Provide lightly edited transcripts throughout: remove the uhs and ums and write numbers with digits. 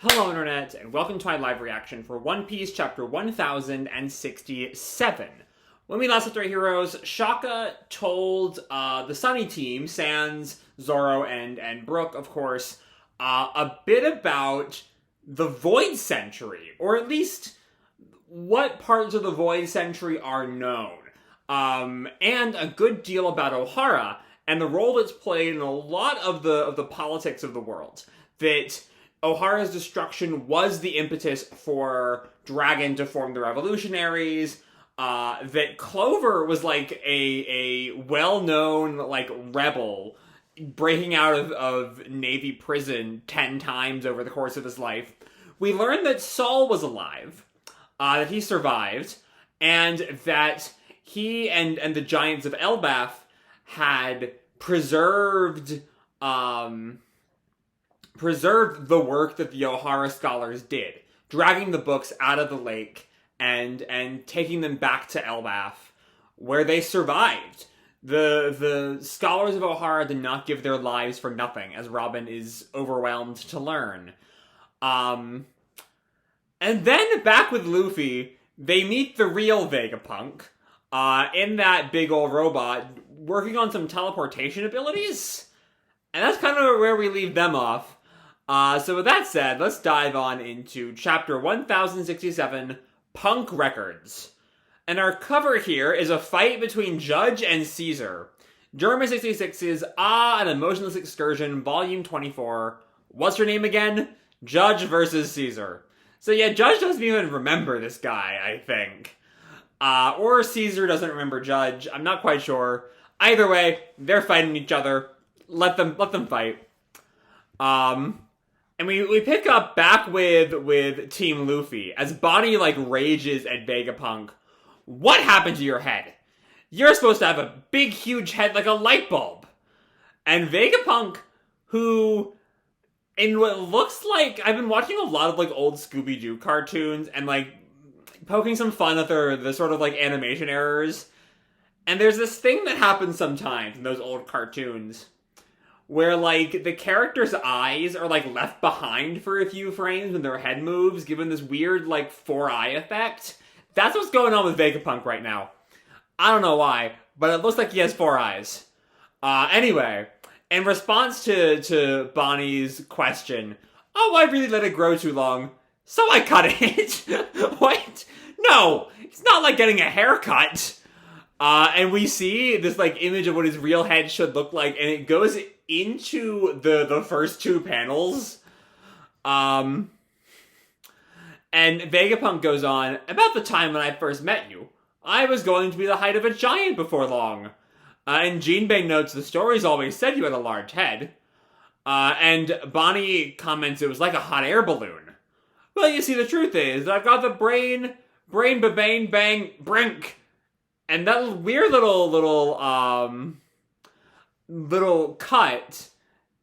Hello Internet, and welcome to my live reaction for One Piece Chapter 1067. When we last left our heroes, Shaka told the Sunny team, Sans, Zoro, and Brook, of course, a bit about the Void Century, or at least what parts of the Void Century are known, and a good deal about Ohara, and the role it's played in a lot of the politics of the world. That Ohara's destruction was the impetus for Dragon to form the Revolutionaries, that Clover was like a well-known like rebel breaking out of Navy prison 10 times over the course of his life. We learned that Saul was alive, that he survived, and that he and the Giants of Elbaf had preserved the work that the Ohara scholars did, dragging the books out of the lake and taking them back to Elbaf, where they survived. The scholars of Ohara did not give their lives for nothing, as Robin is overwhelmed to learn. And then, back with Luffy, they meet the real Vegapunk, in that big old robot, working on some teleportation abilities. And that's kind of where we leave them off. So with that said, let's dive on into Chapter 1067, Punk Records. And our cover here is a fight between Judge and Caesar. German 66's An Emotionless Excursion, Volume 24. What's her name again? Judge versus Caesar. So yeah, Judge doesn't even remember this guy, I think. Or Caesar doesn't remember Judge. I'm not quite sure. Either way, they're fighting each other. Let them fight. And we pick up back with Team Luffy as Bonnie like rages at Vegapunk. What happened to your head? You're supposed to have a big huge head like a light bulb. And Vegapunk, who in what looks like, I've been watching a lot of like old Scooby-Doo cartoons and like poking some fun at the sort of like animation errors. And there's this thing that happens sometimes in those old cartoons where, like, the character's eyes are, like, left behind for a few frames when their head moves, given this weird, like, four-eye effect. That's what's going on with Vegapunk right now. I don't know why, but it looks like he has four eyes. Anyway, in response to Bonnie's question, oh, I really let it grow too long, so I cut it. What? No, it's not like getting a haircut. And we see this, like, image of what his real head should look like, and it goes into the first two panels. And Vegapunk goes on, about the time when I first met you, I was going to be the height of a giant before long. And Jinbei notes the stories always said you had a large head. And Bonnie comments it was like a hot air balloon. Well, you see, the truth is that I've got the brain, babane, bang, brink. And that weird little cut,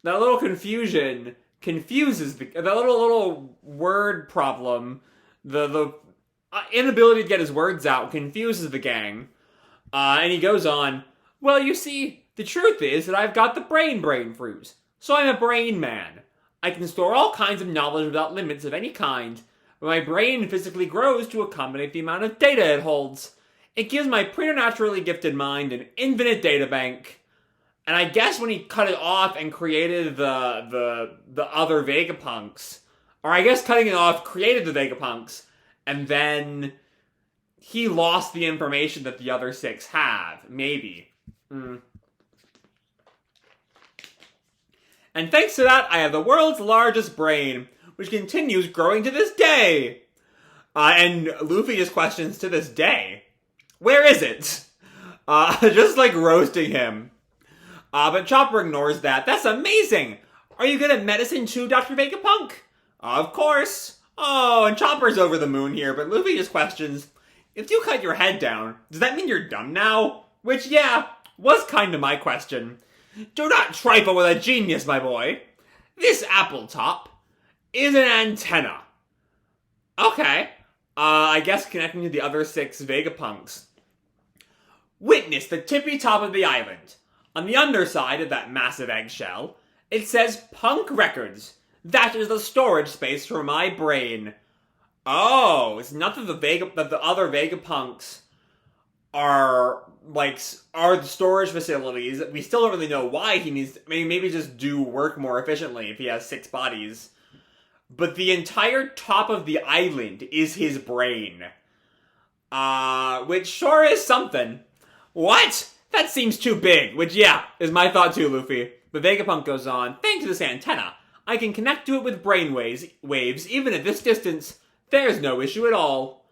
that little confusion confuses that little word problem, the inability to get his words out confuses the gang. And he goes on, well, you see, the truth is that I've got the brain fruit, so I'm a brain man. I can store all kinds of knowledge without limits of any kind, but my brain physically grows to accommodate the amount of data it holds. It gives my preternaturally gifted mind an infinite data bank. And I guess when he cut it off and created the other Vegapunks, or I guess cutting it off created the Vegapunks, and then he lost the information that the other six have. Maybe. And thanks to that, I have the world's largest brain, which continues growing to this day. And Luffy just questions to this day. Where is it? Just like roasting him. But Chopper ignores that. That's amazing! Are you good at medicine too, Dr. Vegapunk? Of course. Oh, and Chopper's over the moon here, but Luffy just questions, if you cut your head down, does that mean you're dumb now? Which, yeah, was kind of my question. Do not trifle with a genius, my boy. This apple top is an antenna. Okay. I guess connecting to the other six Vegapunks. Witness the tippy top of the island. On the underside of that massive eggshell, it says Punk Records. That is the storage space for my brain. Oh, it's not that the other Vegapunks are the storage facilities. We still don't really know why he needs. Maybe just do work more efficiently if he has 6 bodies. But the entire top of the island is his brain. Which sure is something. What? That seems too big. Which, yeah, is my thought too, Luffy. But Vegapunk goes on, thanks to this antenna, I can connect to it with brain waves, even at this distance. There's no issue at all.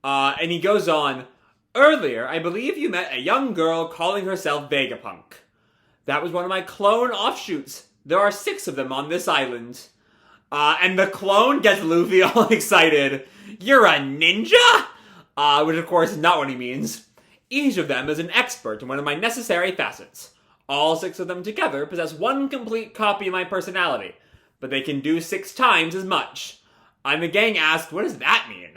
And he goes on, earlier, I believe you met a young girl calling herself Vegapunk. That was one of my clone offshoots. There are 6 of them on this island. And the clone gets Luffy all excited. You're a ninja? Which of course is not what he means. Each of them is an expert in one of my necessary facets. All 6 of them together possess one complete copy of my personality, but they can do 6 times as much. And the gang asked, what does that mean?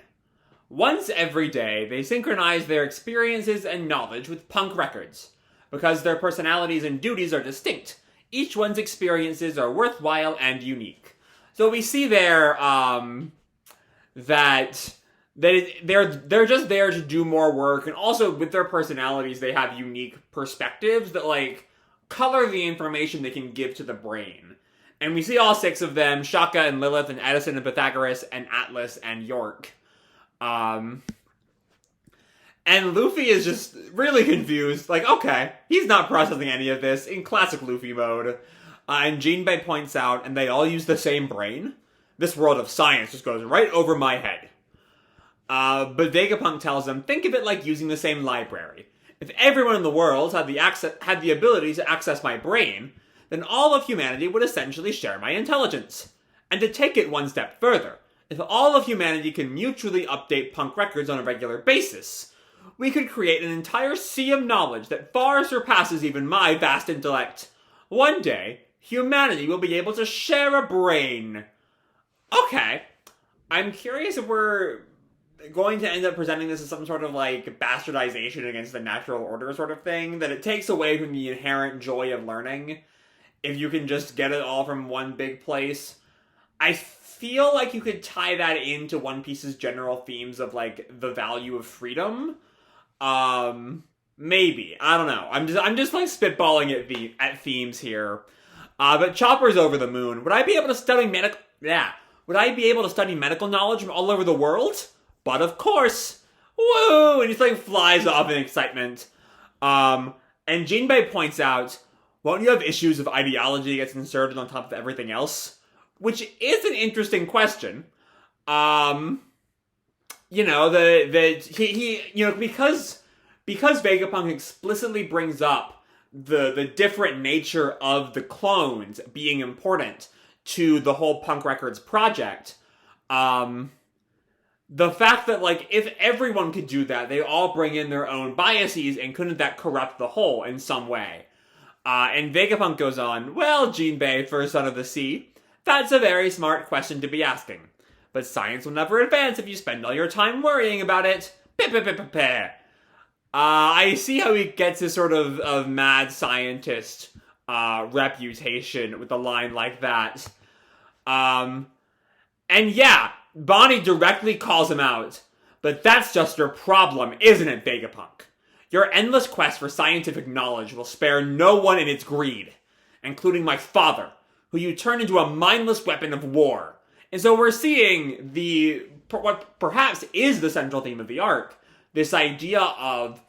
Once every day, they synchronize their experiences and knowledge with punk records. Because their personalities and duties are distinct, each one's experiences are worthwhile and unique. So we see there, that they're just there to do more work, and also with their personalities, they have unique perspectives that, like, color the information they can give to the brain. And we see all 6 of them, Shaka and Lilith and Edison and Pythagoras and Atlas and York. And Luffy is just really confused. Like, okay, he's not processing any of this in classic Luffy mode. And Jinbei points out, and they all use the same brain? This world of science just goes right over my head. But Vegapunk tells them, think of it like using the same library. If everyone in the world had the ability to access my brain, then all of humanity would essentially share my intelligence. And to take it one step further, if all of humanity can mutually update punk records on a regular basis, we could create an entire sea of knowledge that far surpasses even my vast intellect. One day, humanity will be able to share a brain. Okay. I'm curious if we're going to end up presenting this as some sort of, like, bastardization against the natural order sort of thing, that it takes away from the inherent joy of learning if you can just get it all from one big place. I feel like you could tie that into One Piece's general themes of, like, the value of freedom. Maybe. I don't know. I'm just like spitballing at themes here. But Chopper's over the moon. Would I be able to study medical knowledge from all over the world? But of course. Woo! And he like flies off in excitement. And Jinbei points out, won't you have issues if ideology gets inserted on top of everything else? Which is an interesting question. You know, because Vegapunk explicitly brings up the different nature of the clones being important to the whole Punk Records project, the fact that, like, if everyone could do that, they all bring in their own biases, and couldn't that corrupt the whole in some way? And Vegapunk goes on, well, Jinbei, first son of the sea, that's a very smart question to be asking. But science will never advance if you spend all your time worrying about it. I see how he gets this sort of mad scientist reputation with a line like that. And yeah, Bonnie directly calls him out. But that's just your problem, isn't it, Vegapunk? Your endless quest for scientific knowledge will spare no one in its greed, including my father, who you turn into a mindless weapon of war. And so we're seeing what perhaps is the central theme of the arc, this idea of,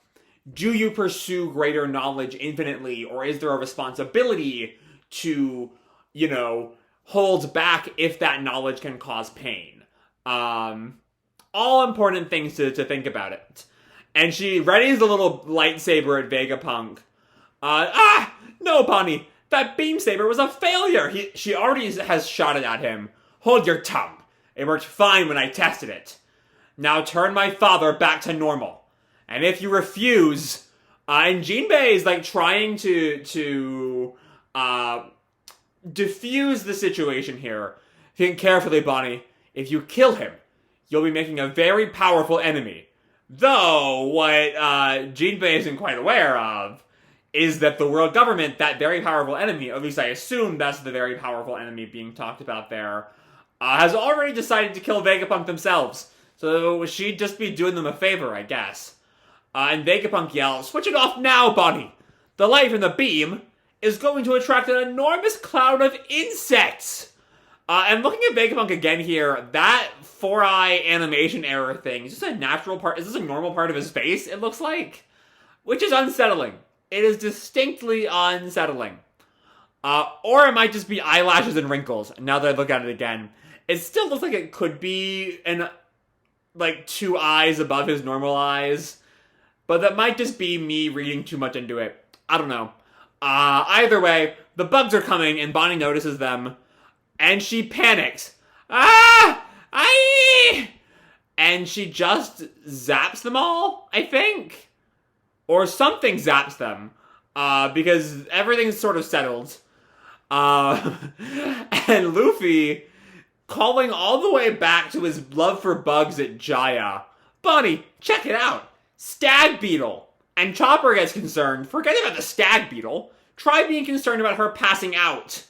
do you pursue greater knowledge infinitely, or is there a responsibility to, hold back if that knowledge can cause pain? All important things to think about it. And she readies the little lightsaber at Vegapunk. No, Bonnie, that beam saber was a failure. She already has shot it at him. Hold your tongue. It worked fine when I tested it. Now turn my father back to normal. And if you refuse, and Jinbei is like trying to diffuse the situation here. Think carefully, Bonnie. If you kill him, you'll be making a very powerful enemy. Though, what Jinbei isn't quite aware of is that the world government, that very powerful enemy, or at least I assume that's the very powerful enemy being talked about there, has already decided to kill Vegapunk themselves. So she'd just be doing them a favor, I guess. And Vegapunk yells, "Switch it off now, Bonnie! The light from the beam is going to attract an enormous cloud of insects!" And looking at Vegapunk again here, that 4-eye animation error thing, is this a natural part? Is this a normal part of his face, it looks like? Which is unsettling. It is distinctly unsettling. Or it might just be eyelashes and wrinkles, now that I look at it again. It still looks like it could be like 2 eyes above his normal eyes. But that might just be me reading too much into it. I don't know. Either way, the bugs are coming and Bonnie notices them. And she panics. Ah! Aye! And she just zaps them all, I think? Or something zaps them. Because everything's sort of settled. And Luffy, calling all the way back to his love for bugs at Jaya. "Bonnie, check it out. Stag beetle." And Chopper gets concerned. Forget about the stag beetle. Try being concerned about her passing out.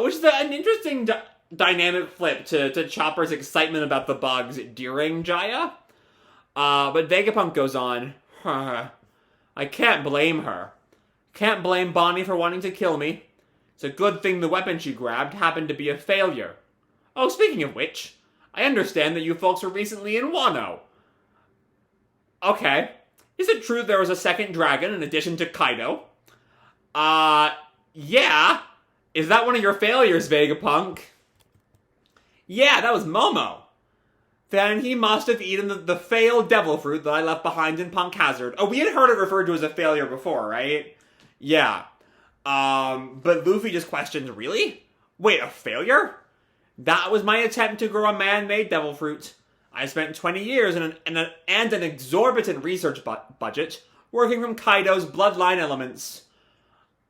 Which is an interesting dynamic flip to Chopper's excitement about the bugs during Jaya. But Vegapunk goes on. "I can't blame her. Can't blame Bonnie for wanting to kill me. It's a good thing the weapon she grabbed happened to be a failure. Oh, speaking of which, I understand that you folks were recently in Wano." Okay. Is it true there was a second dragon in addition to Kaido? Yeah. Is that one of your failures, Vegapunk? Yeah, that was Momo. Then he must have eaten the failed devil fruit that I left behind in Punk Hazard. Oh, we had heard it referred to as a failure before, right? Yeah. But Luffy just questions, really? Wait, a failure? That was my attempt to grow a man-made devil fruit. I spent 20 years and an exorbitant research budget working from Kaido's bloodline elements.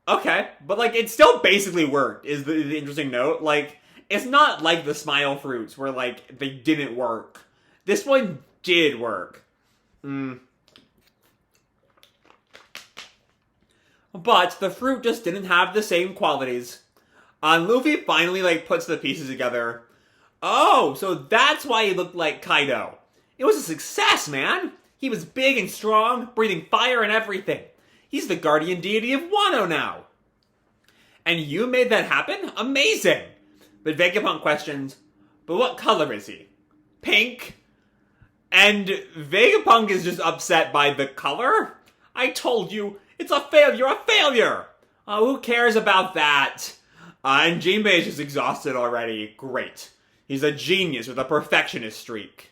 Okay, but like, it still basically worked, is the interesting note. Like, it's not like the smile fruits where like, they didn't work. This one did work. But the fruit just didn't have the same qualities. Luffy finally like puts the pieces together. Oh, so that's why he looked like Kaido. It was a success, man. He was big and strong, breathing fire and everything. He's the guardian deity of Wano now. And you made that happen? Amazing. But Vegapunk questions, but what color is he? Pink? And Vegapunk is just upset by the color? I told you, it's a failure! Who cares about that? And Jinbei is just exhausted already. Great. He's a genius with a perfectionist streak.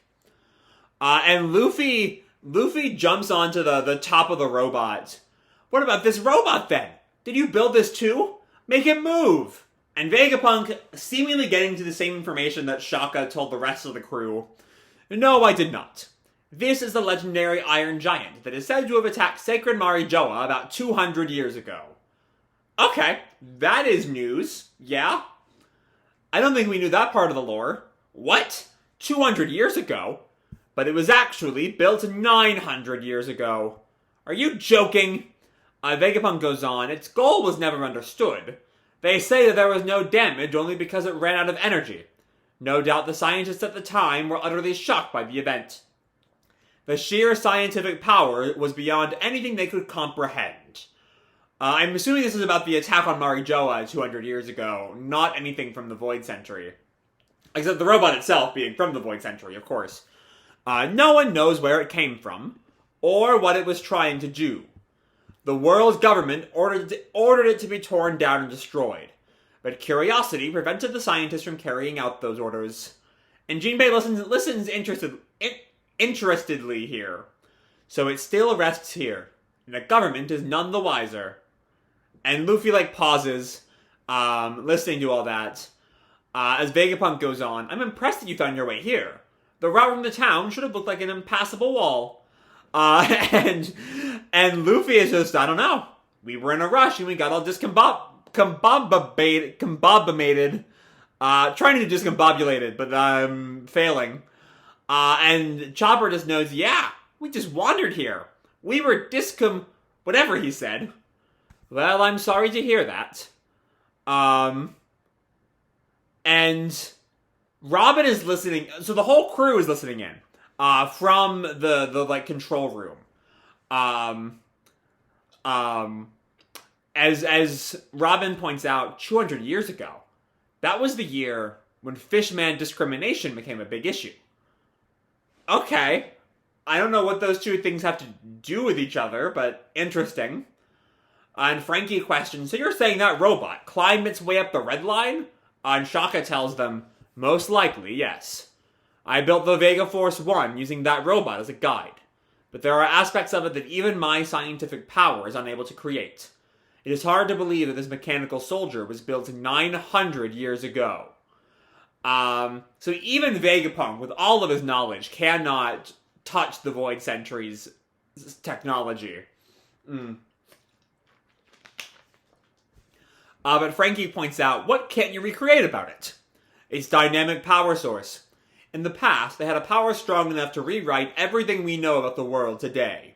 And Luffy jumps onto the top of the robot. What about this robot then? Did you build this too? Make it move! And Vegapunk, seemingly getting to the same information that Shaka told the rest of the crew. No, I did not. This is the legendary Iron Giant that is said to have attacked Sacred Marijoa about 200 years ago. Okay, that is news. Yeah? I don't think we knew that part of the lore. What? 200 years ago? But it was actually built 900 years ago. Are you joking? Vegapunk goes on, its goal was never understood. They say that there was no damage only because it ran out of energy. No doubt the scientists at the time were utterly shocked by the event. The sheer scientific power was beyond anything they could comprehend. I'm assuming this is about the attack on Marijoa 200 years ago, not anything from the Void Century. Except the robot itself being from the Void Century, of course. No one knows where it came from, or what it was trying to do. The world's government ordered it to be torn down and destroyed. But curiosity prevented the scientists from carrying out those orders. And Jinbei listens interestedly here. So it still rests here. And the government is none the wiser. And Luffy, pauses, listening to all that. As Vegapunk goes on, I'm impressed that you found your way here. The route from the town should have looked like an impassable wall. And Luffy is just, I don't know. We were in a rush and we got all discombobulated. Trying to do discombobulated, but failing. And Chopper just knows, yeah, we just wandered here. We were whatever he said. Well, I'm sorry to hear that. And Robin is listening, so the whole crew is listening in, from the like, control room. As Robin points out, 200 years ago, that was the year when fishman discrimination became a big issue. Okay, I don't know what those two things have to do with each other, but interesting. And Frankie questions, so you're saying that robot climbed its way up the red line? And Shaka tells them, most likely, yes. I built the Vega Force 1 using that robot as a guide. But there are aspects of it that even my scientific power is unable to create. It is hard to believe that this mechanical soldier was built 900 years ago. So even Vegapunk, with all of his knowledge, cannot touch the Void Sentry's technology. But Frankie points out, what can't you recreate about it? Its dynamic power source. In the past, they had a power strong enough to rewrite everything we know about the world today.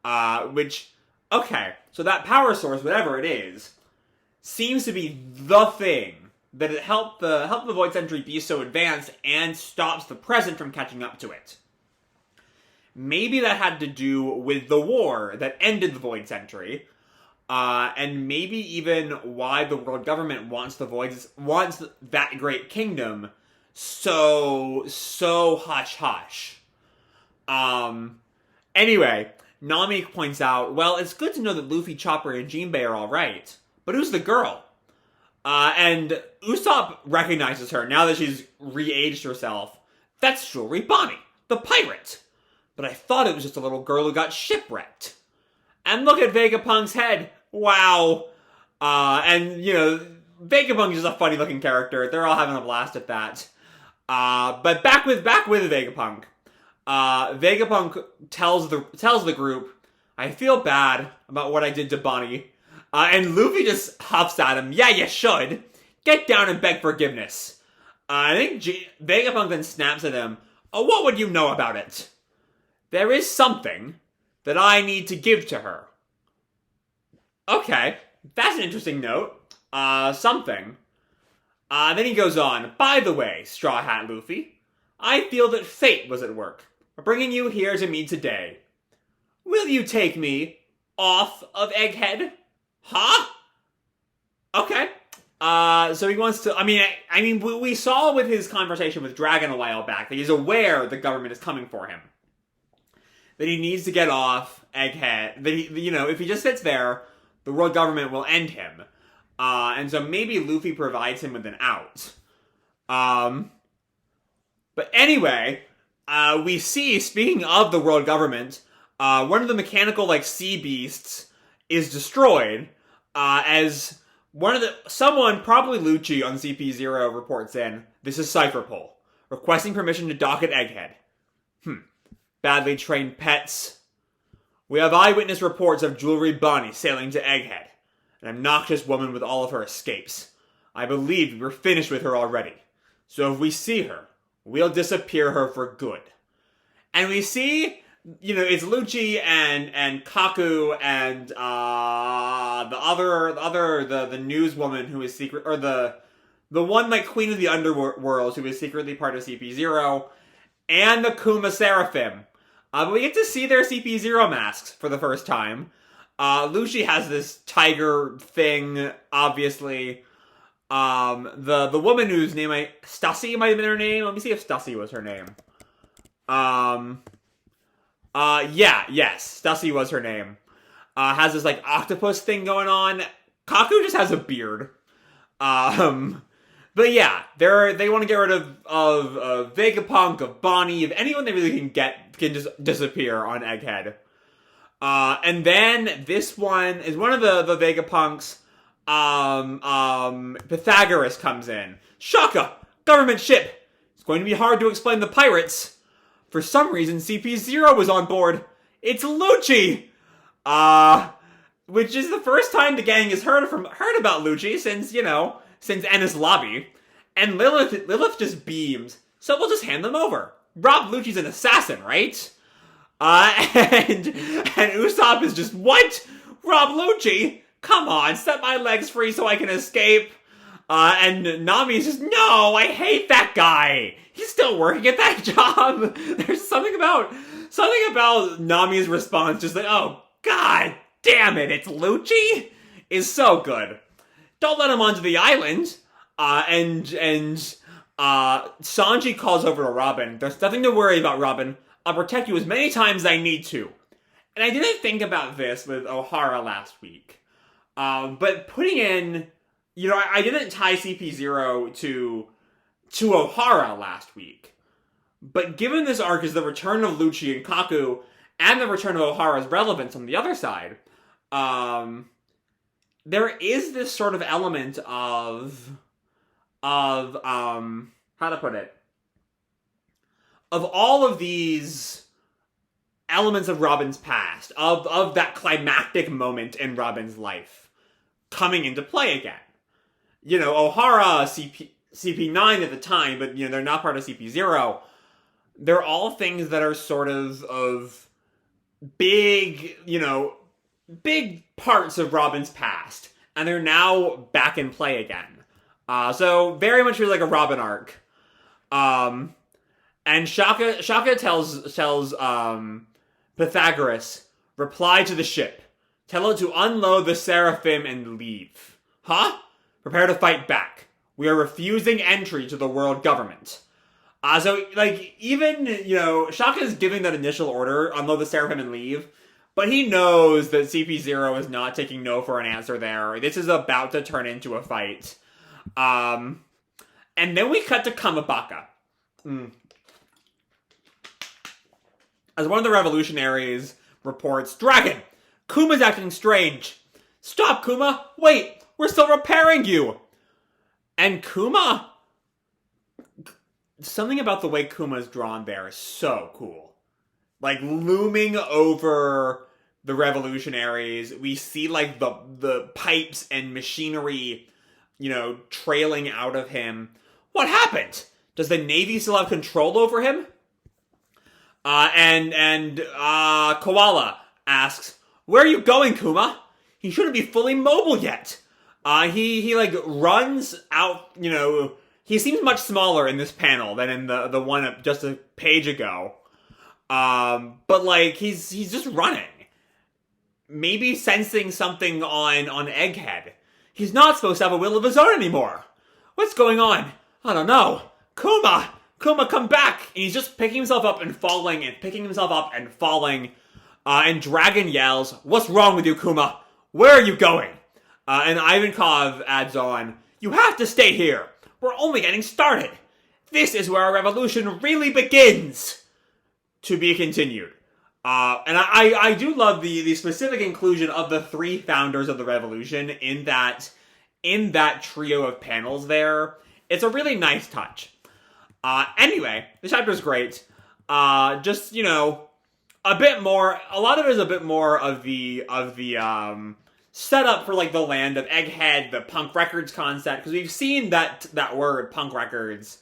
Okay, so that power source, whatever it is, seems to be the thing that it helped the Void Sentry be so advanced and stops the present from catching up to it. Maybe that had to do with the war that ended the Void Sentry, and maybe even why the world government wants that great kingdom so hush-hush. Anyway, Nami points out, well, it's good to know that Luffy, Chopper, and Jinbei are alright, but who's the girl? And Usopp recognizes her now that she's re-aged herself. That's Jewelry Bonnie, the pirate! But I thought it was just a little girl who got shipwrecked. And look at Vegapunk's head! Wow! And, Vegapunk is a funny-looking character. They're all having a blast at that. But back with Vegapunk. Vegapunk tells the group, I feel bad about what I did to Bonnie. And Luffy just huffs at him, yeah, you should. Get down and beg forgiveness. I think Vegapunk then snaps at him, oh, what would you know about it? There is something that I need to give to her. Okay, that's an interesting note. Something. Then he goes on, by the way, Straw Hat Luffy, I feel that fate was at work, bringing you here to me today. Will you take me off of Egghead? Huh? Okay. So he wants to, I mean, we saw with his conversation with Dragon a while back that he's aware the government is coming for him. That he needs to get off Egghead. That if he just sits there, the world government will end him. And so maybe Luffy provides him with an out. But anyway, we see, speaking of the world government, one of the mechanical, sea beasts is destroyed, as someone, probably Lucci on CP0, reports in, this is Cypherpole, requesting permission to dock at Egghead. Badly trained pets. We have eyewitness reports of Jewelry Bonnie sailing to Egghead, an obnoxious woman with all of her escapes. I believe we're finished with her already. So if we see her, we'll disappear her for good. And we see, it's Lucci and Kaku and the newswoman who is secret, or the one queen of the underworld who is secretly part of CP0, and the Kuma Seraphim. But we get to see their CP0 masks for the first time. Lucci has this tiger thing, obviously. The woman whose name Stussy might have been her name. Let me see if Stussy was her name. Yes, Stussy was her name. Has this octopus thing going on. Kaku just has a beard. But yeah, they want to get rid of Vegapunk, of Bonnie, of anyone they really can just disappear on Egghead. And then this one is one of the Vegapunks. Pythagoras comes in. Shaka! Government ship! It's going to be hard to explain the pirates. For some reason, CP0 was on board. It's Lucci! Which is the first time the gang has heard about Lucci since Enies Lobby. And Lilith just beams. So we'll just hand them over. Rob Lucci's an assassin, right? And Usopp is just, what? Rob Lucci? come on, set my legs free so I can escape. And Nami's just, no, I hate that guy. He's still working at that job. There's something about Nami's response, just like, oh, god damn it, it's Lucci, is so good. Don't let him onto the island. And Sanji calls over to Robin. There's nothing to worry about, Robin. I'll protect you as many times as I need to. And I didn't think about this with Ohara last week. But putting in, I didn't tie CP0 to Ohara last week. But given this arc is the return of Lucci and Kaku, and the return of Ohara's relevance on the other side, there is this sort of element of how to put it? Of all of these elements of Robin's past, of that climactic moment in Robin's life, coming into play again. Ohara, CP9 at the time, but, they're not part of CP0. They're all things that are sort of big, big parts of Robin's past. And they're now back in play again. So very much feels like a Robin arc. And Shaka tells Pythagoras, reply to the ship. Tell it to unload the Seraphim and leave. Huh? Prepare to fight back. We are refusing entry to the world government. Even, Shaka is giving that initial order, unload the Seraphim and leave, but he knows that CP0 is not taking no for an answer there. This is about to turn into a fight. And then we cut to Kamabaka. As one of the revolutionaries reports, Dragon! Kuma's acting strange! Stop, Kuma! Wait! We're still repairing you! And Kuma... Something about the way Kuma's drawn there is so cool. Looming over the revolutionaries, we see, the pipes and machinery, trailing out of him. What happened? Does the Navy still have control over him? Koala asks, where are you going, Kuma? He shouldn't be fully mobile yet. He runs out, he seems much smaller in this panel than in the one just a page ago. But he's just running. Maybe sensing something on Egghead. He's not supposed to have a will of his own anymore. What's going on? I don't know. Kuma, come back! And he's just picking himself up and falling, and picking himself up and falling. And Dragon yells, what's wrong with you, Kuma? Where are you going? And Ivankov adds on, you have to stay here. We're only getting started. This is where our revolution really begins. To be continued. And I do love the specific inclusion of the three founders of the revolution in that trio of panels there. It's a really nice touch. Anyway, the chapter's great. Just, a bit more, a lot of it is a bit more of the setup for the land of Egghead, the punk records concept, because we've seen that word punk records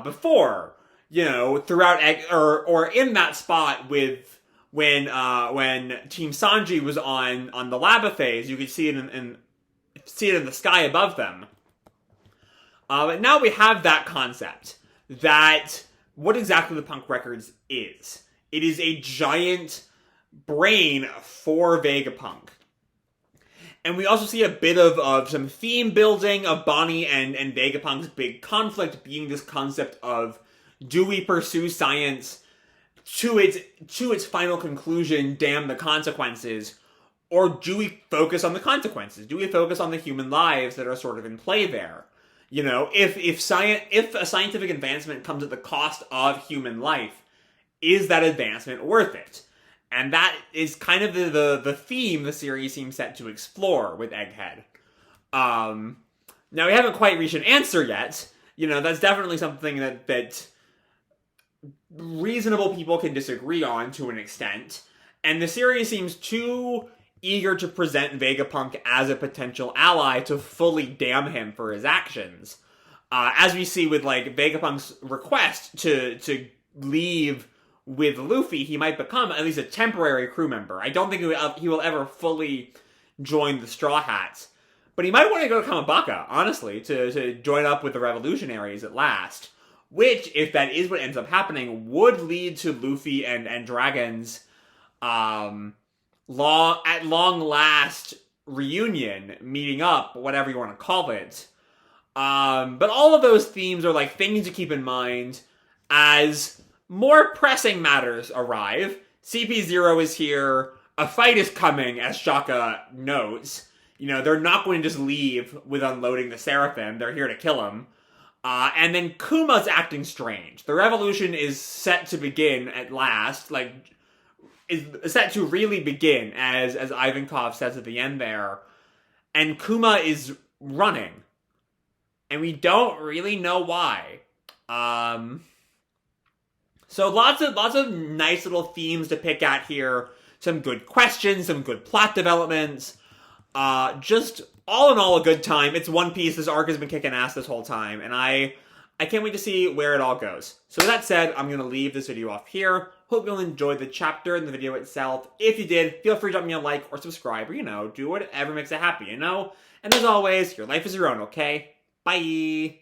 before, throughout or in that spot with when Team Sanji was on the lava phase, you could see it in the sky above them. But now we have that concept that what exactly the punk records is. It is a giant brain for Vegapunk. And we also see a bit of some theme building of Bonnie and Vegapunk's big conflict being this concept of, do we pursue science to its final conclusion, damn the consequences, or do we focus on the consequences? Do we focus on the human lives that are sort of in play there? If a scientific advancement comes at the cost of human life, is that advancement worth it? And that is kind of the theme the series seems set to explore with Egghead. Now, we haven't quite reached an answer yet. That's definitely something that reasonable people can disagree on to an extent. And the series seems too eager to present Vegapunk as a potential ally to fully damn him for his actions. As we see with, Vegapunk's request to leave with Luffy, he might become at least a temporary crew member. I don't think he will ever fully join the Straw Hats. But he might want to go to Kamabaka, honestly, to join up with the revolutionaries at last. Which, if that is what ends up happening, would lead to Luffy and Dragon's long last reunion, meeting up, whatever you want to call it. But all of those themes are like things to keep in mind as more pressing matters arrive. CP0 is here. A fight is coming, as Shaka notes. You know, they're not going to just leave with unloading the Seraphim. They're here to kill him. And then Kuma's acting strange. The revolution is set to begin at last. Like, is set to really begin, as Ivankov says at the end there. And Kuma is running. And we don't really know why. So lots of nice little themes to pick at here. Some good questions, some good plot developments. Just all in all a good time. It's One Piece. This arc has been kicking ass this whole time, and I can't wait to see where it all goes. So with that said, I'm going to leave this video off here. Hope you'll enjoy the chapter and the video itself. If you did, feel free to drop me a like or subscribe, or, you know, do whatever makes it happy, you know? And as always, your life is your own, okay? Bye!